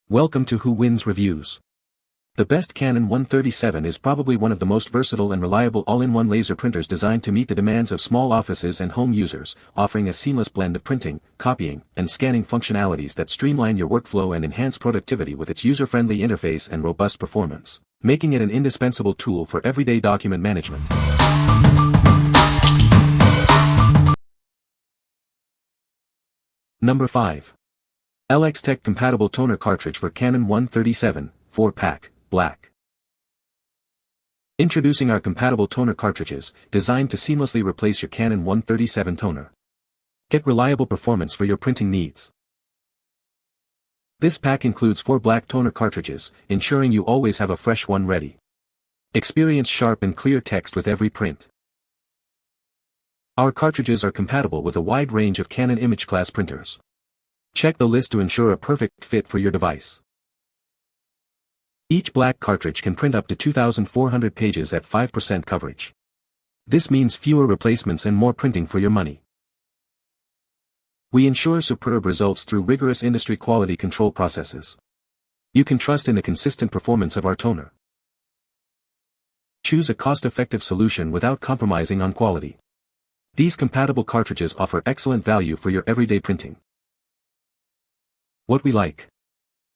Welcome to Who Wins Reviews. The best Canon 137 is probably one of the most versatile and reliable all-in-one laser printers designed to meet the demands of small offices and home users, offering a seamless blend of printing, copying, and scanning functionalities that streamline your workflow and enhance productivity with its user-friendly interface and robust performance, making it an indispensable tool for everyday document management. Number 5. LxTek compatible toner cartridge for Canon 137, 4-pack, black. Introducing our compatible toner cartridges, designed to seamlessly replace your Canon 137 toner. Get reliable performance for your printing needs. This pack includes 4 black toner cartridges, ensuring you always have a fresh one ready. Experience sharp and clear text with every print. Our cartridges are compatible with a wide range of Canon image class printers. Check the list to ensure a perfect fit for your device. Each black cartridge can print up to 2,400 pages at 5% coverage. This means fewer replacements and more printing for your money. We ensure superb results through rigorous industry quality control processes. You can trust in the consistent performance of our toner. Choose a cost-effective solution without compromising on quality. These compatible cartridges offer excellent value for your everyday printing. What we like.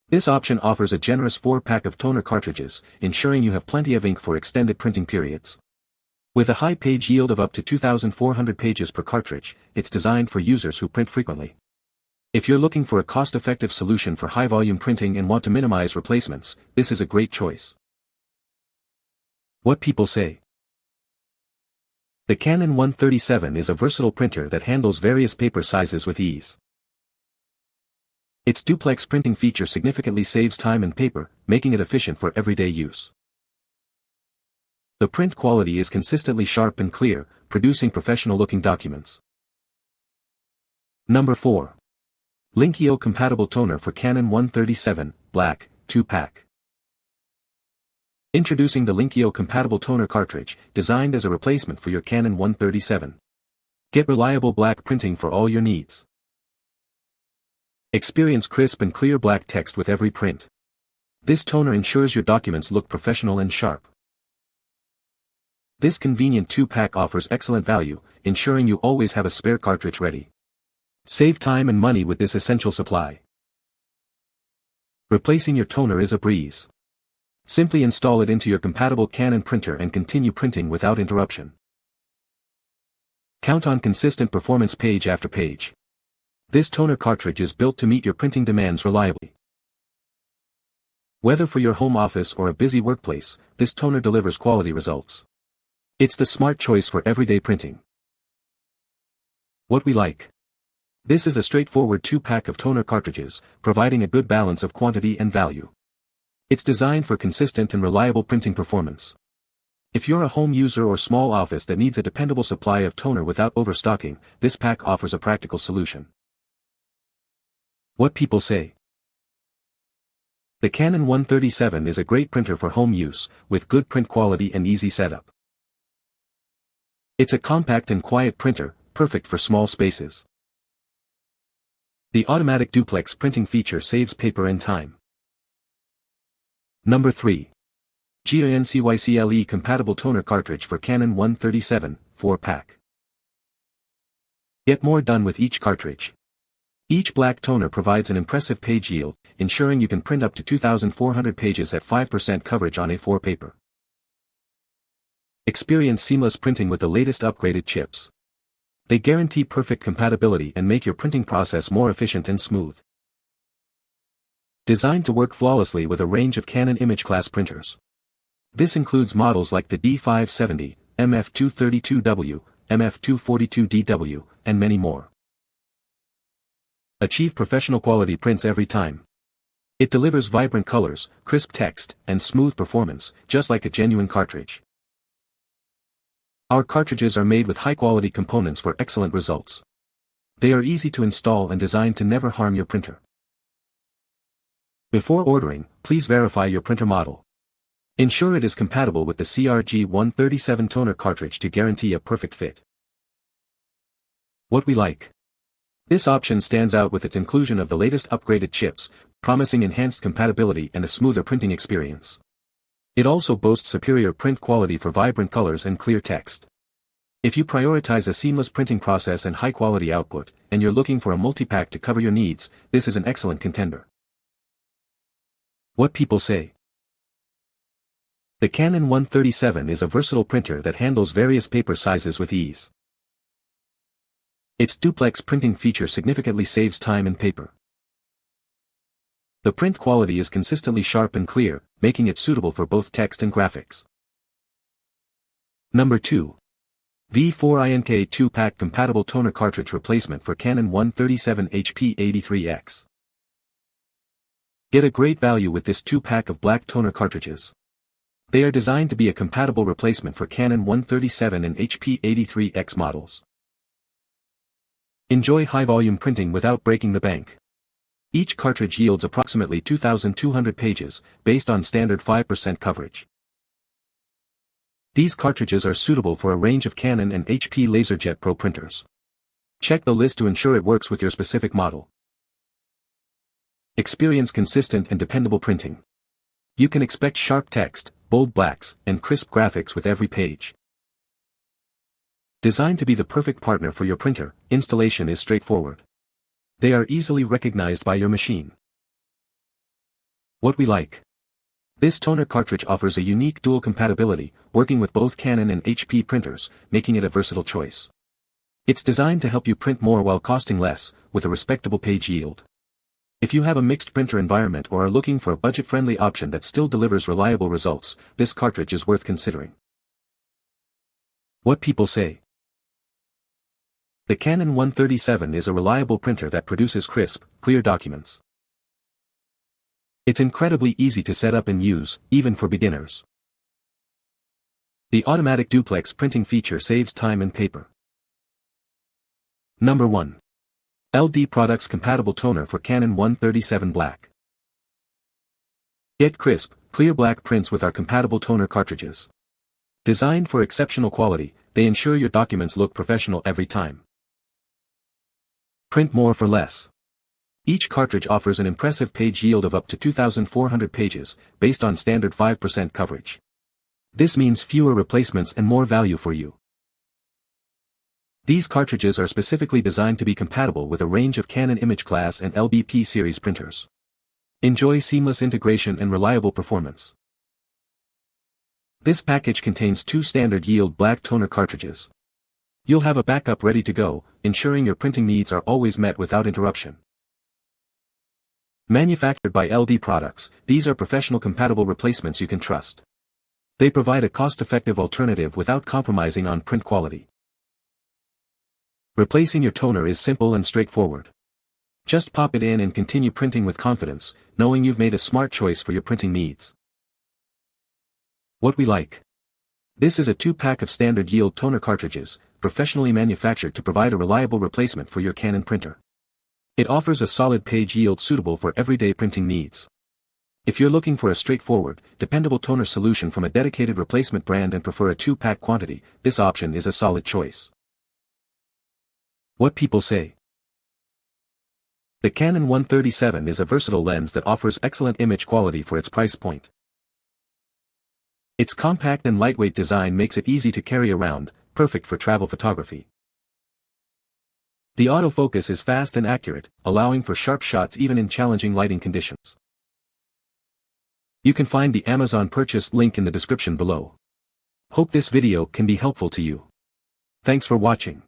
This option offers a generous 4-pack of toner cartridges, ensuring you have plenty of ink for extended printing periods. With a high page yield of up to 2,400 pages per cartridge, it's designed for users who print frequently. If you're looking for a cost-effective solution for high-volume printing and want to minimize replacements, this is a great choice. What people say. The Canon 137 is a versatile printer that handles various paper sizes with ease. Its duplex printing feature significantly saves time and paper, making it efficient for everyday use. The print quality is consistently sharp and clear, producing professional-looking documents. Number 4. LINKYO compatible toner for Canon 137, black, 2-pack. Introducing the LINKYO compatible toner cartridge, designed as a replacement for your Canon 137. Get reliable black printing for all your needs. Experience crisp and clear black text with every print. This toner ensures your documents look professional and sharp. This convenient 2-pack offers excellent value, ensuring you always have a spare cartridge ready. Save time and money with this essential supply. Replacing your toner is a breeze. Simply install it into your compatible Canon printer and continue printing without interruption. Count on consistent performance page after page. This toner cartridge is built to meet your printing demands reliably. Whether for your home office or a busy workplace, this toner delivers quality results. It's the smart choice for everyday printing. What we like. This is a straightforward 2-pack of toner cartridges, providing a good balance of quantity and value. It's designed for consistent and reliable printing performance. If you're a home user or small office that needs a dependable supply of toner without overstocking, this pack offers a practical solution. What people say. The Canon 137 is a great printer for home use, with good print quality and easy setup. It's a compact and quiet printer, perfect for small spaces. The automatic duplex printing feature saves paper and time. Number 3. GREENCYCLE compatible toner cartridge for Canon 137, 4-pack. Get more done with each cartridge. Each black toner provides an impressive page yield, ensuring you can print up to 2,400 pages at 5% coverage on A4 paper. Experience seamless printing with the latest upgraded chips. They guarantee perfect compatibility and make your printing process more efficient and smooth. Designed to work flawlessly with a range of Canon image class printers. This includes models like the D570, MF232W, MF242DW, and many more. Achieve professional quality prints every time. It delivers vibrant colors, crisp text, and smooth performance, just like a genuine cartridge. Our cartridges are made with high-quality components for excellent results. They are easy to install and designed to never harm your printer. Before ordering, please verify your printer model. Ensure it is compatible with the CRG137 toner cartridge to guarantee a perfect fit. What we like. This option stands out with its inclusion of the latest upgraded chips, promising enhanced compatibility and a smoother printing experience. It also boasts superior print quality for vibrant colors and clear text. If you prioritize a seamless printing process and high-quality output, and you're looking for a multi-pack to cover your needs, this is an excellent contender. What people say. The Canon 137 is a versatile printer that handles various paper sizes with ease. Its duplex printing feature significantly saves time and paper. The print quality is consistently sharp and clear, making it suitable for both text and graphics. Number 2. V4INK 2-pack compatible toner cartridge replacement for Canon 137 HP83X. Get a great value with this 2-pack of black toner cartridges. They are designed to be a compatible replacement for Canon 137 and HP83X models. Enjoy high-volume printing without breaking the bank. Each cartridge yields approximately 2,200 pages, based on standard 5% coverage. These cartridges are suitable for a range of Canon and HP LaserJet Pro printers. Check the list to ensure it works with your specific model. Experience consistent and dependable printing. You can expect sharp text, bold blacks, and crisp graphics with every page. Designed to be the perfect partner for your printer, installation is straightforward. They are easily recognized by your machine. What we like. This toner cartridge offers a unique dual compatibility, working with both Canon and HP printers, making it a versatile choice. It's designed to help you print more while costing less, with a respectable page yield. If you have a mixed printer environment or are looking for a budget-friendly option that still delivers reliable results, this cartridge is worth considering. What people say. The Canon 137 is a reliable printer that produces crisp, clear documents. It's incredibly easy to set up and use, even for beginners. The automatic duplex printing feature saves time and paper. Number 1. LD Products compatible toner for Canon 137 Black. Get crisp, clear black prints with our compatible toner cartridges. Designed for exceptional quality, they ensure your documents look professional every time. Print more for less. Each cartridge offers an impressive page yield of up to 2,400 pages, based on standard 5% coverage. This means fewer replacements and more value for you. These cartridges are specifically designed to be compatible with a range of Canon Image Class and LBP series printers. Enjoy seamless integration and reliable performance. This package contains 2 standard yield black toner cartridges. You'll have a backup ready to go, ensuring your printing needs are always met without interruption. Manufactured by LD Products, these are professional compatible replacements you can trust. They provide a cost-effective alternative without compromising on print quality. Replacing your toner is simple and straightforward. Just pop it in and continue printing with confidence, knowing you've made a smart choice for your printing needs. What we like. This is a 2-pack of standard yield toner cartridges, professionally manufactured to provide a reliable replacement for your Canon printer. It offers a solid page yield suitable for everyday printing needs. If you're looking for a straightforward, dependable toner solution from a dedicated replacement brand and prefer a 2-pack quantity, this option is a solid choice. What people say. The Canon 137 is a versatile lens that offers excellent image quality for its price point. Its compact and lightweight design makes it easy to carry around, perfect for travel photography. The autofocus is fast and accurate, allowing for sharp shots even in challenging lighting conditions. You can find the Amazon purchase link in the description below. Hope this video can be helpful to you. Thanks for watching.